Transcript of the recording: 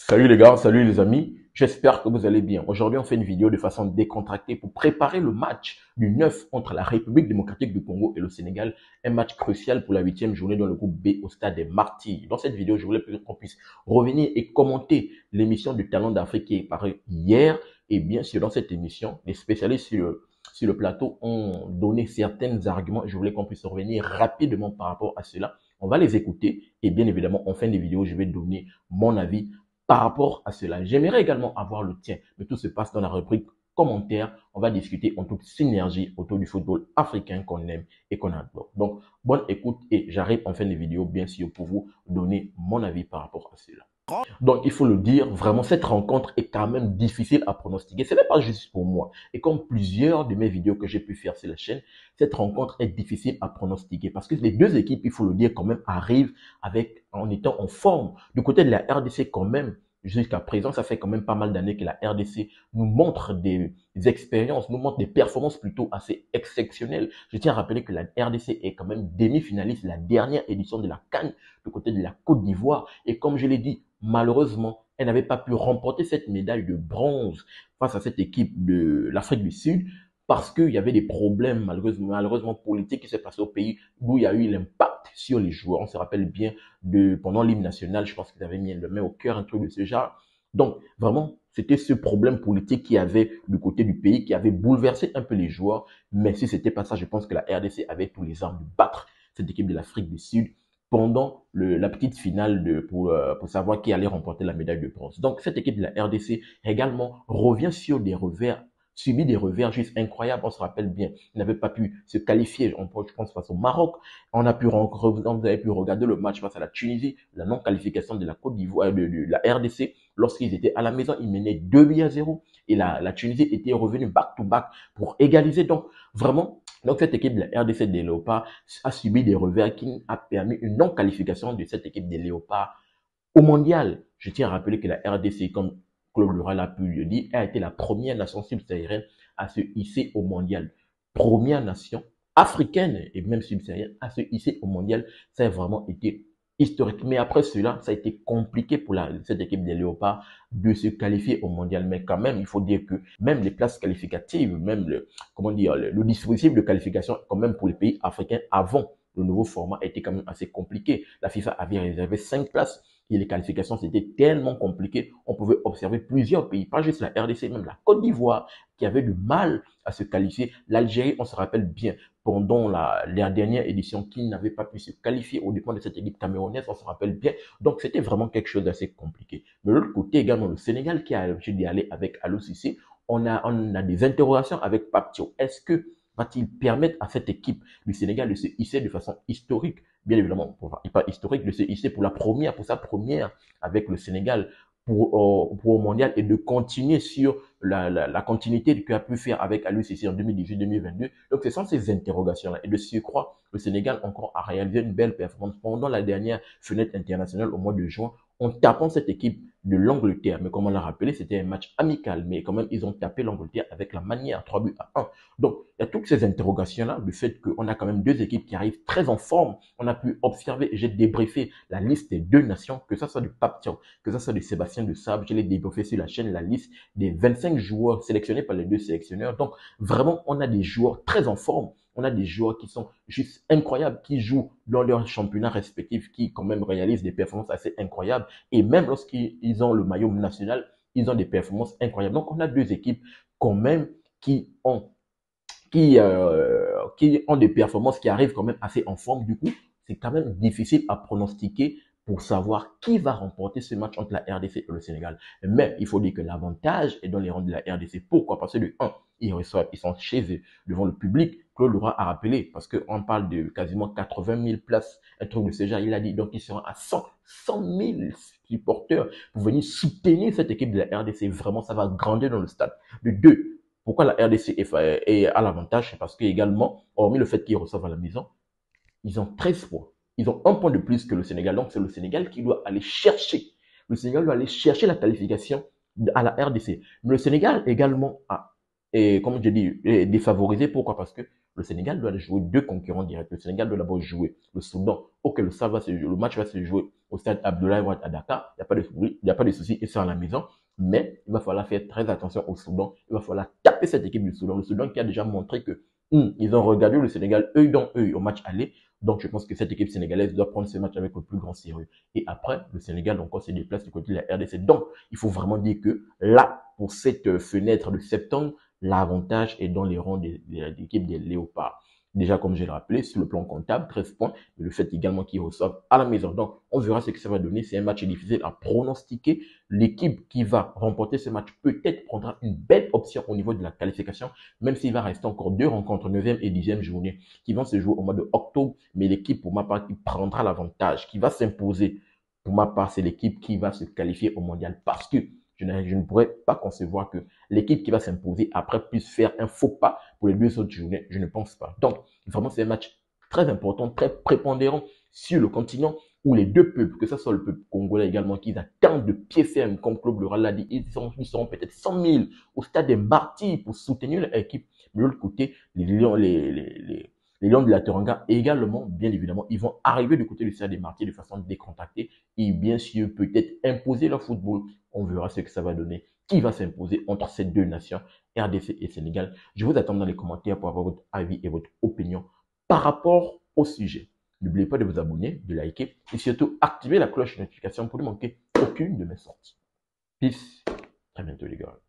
Salut les gars, salut les amis, j'espère que vous allez bien. Aujourd'hui, on fait une vidéo de façon décontractée pour préparer le match du 9 entre la République démocratique du Congo et le Sénégal, un match crucial pour la 8e journée dans le groupe B au stade des Martyrs. Dans cette vidéo, je voulais qu'on puisse revenir et commenter l'émission du Talent d'Afrique qui est parue hier. Et bien sûr, dans cette émission, les spécialistes sur le plateau ont donné certains arguments. Je voulais qu'on puisse revenir rapidement par rapport à cela. On va les écouter et bien évidemment, en fin de vidéo, je vais donner mon avis par rapport à cela. J'aimerais également avoir le tien, mais tout se passe dans la rubrique commentaires. On va discuter en toute synergie autour du football africain qu'on aime et qu'on adore. Donc, bonne écoute et j'arrive en fin de vidéo, bien sûr, pour vous donner mon avis par rapport à cela. Donc, il faut le dire, vraiment, cette rencontre est quand même difficile à pronostiquer. Ce n'est pas juste pour moi. Et comme plusieurs de mes vidéos que j'ai pu faire sur la chaîne, cette rencontre est difficile à pronostiquer parce que les deux équipes, il faut le dire quand même, arrivent en étant en forme. Du côté de la RDC quand même, jusqu'à présent, ça fait quand même pas mal d'années que la RDC nous montre des expériences, nous montre des performances plutôt assez exceptionnelles. Je tiens à rappeler que la RDC est quand même demi-finaliste de la dernière édition de la CAN du côté de la Côte d'Ivoire. Et comme je l'ai dit, malheureusement, elle n'avait pas pu remporter cette médaille de bronze face à cette équipe de l'Afrique du Sud parce qu'il y avait des problèmes malheureusement politiques qui s'est passé au pays d'où il y a eu l'impact sur les joueurs. On se rappelle bien pendant l'hymne national, je pense qu'ils avaient mis le main au cœur, un truc de ce genre. Donc, vraiment, c'était ce problème politique qui avait du côté du pays, qui avait bouleversé un peu les joueurs. Mais si c'était pas ça, je pense que la RDC avait tous les armes de battre cette équipe de l'Afrique du Sud pendant la petite finale pour savoir qui allait remporter la médaille de bronze. Donc, cette équipe de la RDC également revient sur des revers, subit des revers juste incroyables. On se rappelle bien, ils n'avaient pas pu se qualifier, je pense, face au Maroc. On vous avez pu regarder le match face à la Tunisie, la non-qualification de la Côte d'Ivoire, de la RDC. Lorsqu'ils étaient à la maison, ils menaient 2-0 et la Tunisie était revenue back-to-back pour égaliser. Donc, vraiment, cette équipe de la RDC des Léopards a subi des revers qui a permis une non-qualification de cette équipe des Léopards au mondial. Je tiens à rappeler que la RDC, comme Claude Lura l'a pu le dire, a été la première nation subsaharienne à se hisser au mondial. Première nation africaine et même subsaharienne à se hisser au mondial. Ça a vraiment été historique. Mais après cela, ça a été compliqué pour cette équipe des Léopards de se qualifier au mondial. Mais quand même, il faut dire que même les places qualificatives, même le dispositif de qualification, quand même pour les pays africains avant le nouveau format était quand même assez compliqué. La FIFA avait réservé 5 places et les qualifications, c'était tellement compliqué. On pouvait observer plusieurs pays, pas juste la RDC, même la Côte d'Ivoire, qui avait du mal à se qualifier. L'Algérie, on se rappelle bien, pendant la dernière édition, qui n'avait pas pu se qualifier au dépend de cette équipe camerounaise, on se rappelle bien. Donc, c'était vraiment quelque chose d'assez compliqué. Mais de l'autre côté, également, le Sénégal, qui a l'habitude d'y aller avec Aliou Cissé, on a des interrogations avec Pape Thiaw. Est-ce que va-t-il permettre à cette équipe du Sénégal de se hisser de façon historique, bien évidemment, pas historique, de se hisser pour sa première avec le Sénégal pour au mondial et de continuer sur la continuité qu'il a pu faire avec Aliou Cissé en 2018-2022. Donc, ce sont ces interrogations-là. Et de surcroît, le Sénégal encore a réalisé une belle performance pendant la dernière fenêtre internationale au mois de juin en tapant cette équipe de l'Angleterre. Mais comme on l'a rappelé, c'était un match amical. Mais quand même, ils ont tapé l'Angleterre avec la manière, 3-1. Donc, il y a toutes ces interrogations-là, le fait qu'on a quand même deux équipes qui arrivent très en forme. On a pu observer, j'ai débriefé la liste des deux nations, que ça soit du Pape Thiaw, que ça soit de Sébastien de Sable, je l'ai débriefé sur la chaîne, la liste des 25 joueurs sélectionnés par les deux sélectionneurs. Donc, vraiment, on a des joueurs très en forme. On a des joueurs qui sont juste incroyables, qui jouent dans leurs championnats respectifs, qui quand même réalisent des performances assez incroyables. Et même lorsqu'ils ont le maillot national, ils ont des performances incroyables. Donc, on a deux équipes quand même qui ont des performances qui arrivent quand même assez en forme. Du coup, c'est quand même difficile à pronostiquer pour savoir qui va remporter ce match entre la RDC et le Sénégal. Mais il faut dire que l'avantage est dans les rangs de la RDC. Pourquoi? Parce que de 1, ils sont chez eux, devant le public. Claude Lora a rappelé, parce qu'on parle de quasiment 80 000 places, un truc de ce genre, il a dit, donc ils seront à 100 000 supporters pour venir soutenir cette équipe de la RDC. Vraiment, ça va grandir dans le stade. De 2, pourquoi la RDC est à l'avantage? C'est parce que également, hormis le fait qu'ils reçoivent à la maison, ils ont 13 points. Ils ont un point de plus que le Sénégal. Donc, c'est le Sénégal qui doit aller chercher. Le Sénégal doit aller chercher la qualification à la RDC. Mais le Sénégal également a et comme je dis, est défavorisé. Pourquoi? Parce que le Sénégal doit jouer deux concurrents directs. Le Sénégal doit d'abord jouer le Soudan. Ok, le match va se jouer au stade Abdoulaye Wade à Dakar. Il n'y a pas de souci, et c'est à la maison. Mais il va falloir faire très attention au Soudan. Il va falloir taper cette équipe du Soudan. Le Soudan qui a déjà montré que ils ont regardé le Sénégal œil dans œil au match aller. Donc, je pense que cette équipe sénégalaise doit prendre ce match avec le plus grand sérieux. Et après, le Sénégal encore se déplace du côté de la RDC. Donc, il faut vraiment dire que là, pour cette fenêtre de septembre, l'avantage est dans les rangs de l'équipe des Léopards. Déjà, comme je l'ai rappelé, sur le plan comptable, 13 points, mais le fait également qu'ils reçoivent à la maison. Donc, on verra ce que ça va donner. C'est un match difficile à pronostiquer. L'équipe qui va remporter ce match peut-être prendra une belle option au niveau de la qualification, même s'il va rester encore deux rencontres, 9e et 10e journée, qui vont se jouer au mois de octobre. Mais l'équipe, pour ma part, qui prendra l'avantage, qui va s'imposer, pour ma part, c'est l'équipe qui va se qualifier au mondial parce que je ne pourrais pas concevoir que l'équipe qui va s'imposer après puisse faire un faux pas pour les deux autres journées. Je ne pense pas. Donc, vraiment, c'est un match très important, très prépondérant sur le continent où les deux peuples, que ce soit le peuple congolais également, qui attendent de pied ferme, comme Claude Laurent l'a dit, ils seront peut-être 100 000 au stade des Martyrs pour soutenir leur équipe. De l'autre côté, les Lions de la Teranga également, bien évidemment, ils vont arriver du côté du stade des Martyrs de façon décontractée et bien sûr peut-être imposer leur football. On verra ce que ça va donner. Qui va s'imposer entre ces deux nations, RDC et Sénégal? Je vous attends dans les commentaires pour avoir votre avis et votre opinion par rapport au sujet. N'oubliez pas de vous abonner, de liker et surtout activer la cloche de notification pour ne manquer aucune de mes sorties. Peace. À bientôt les gars.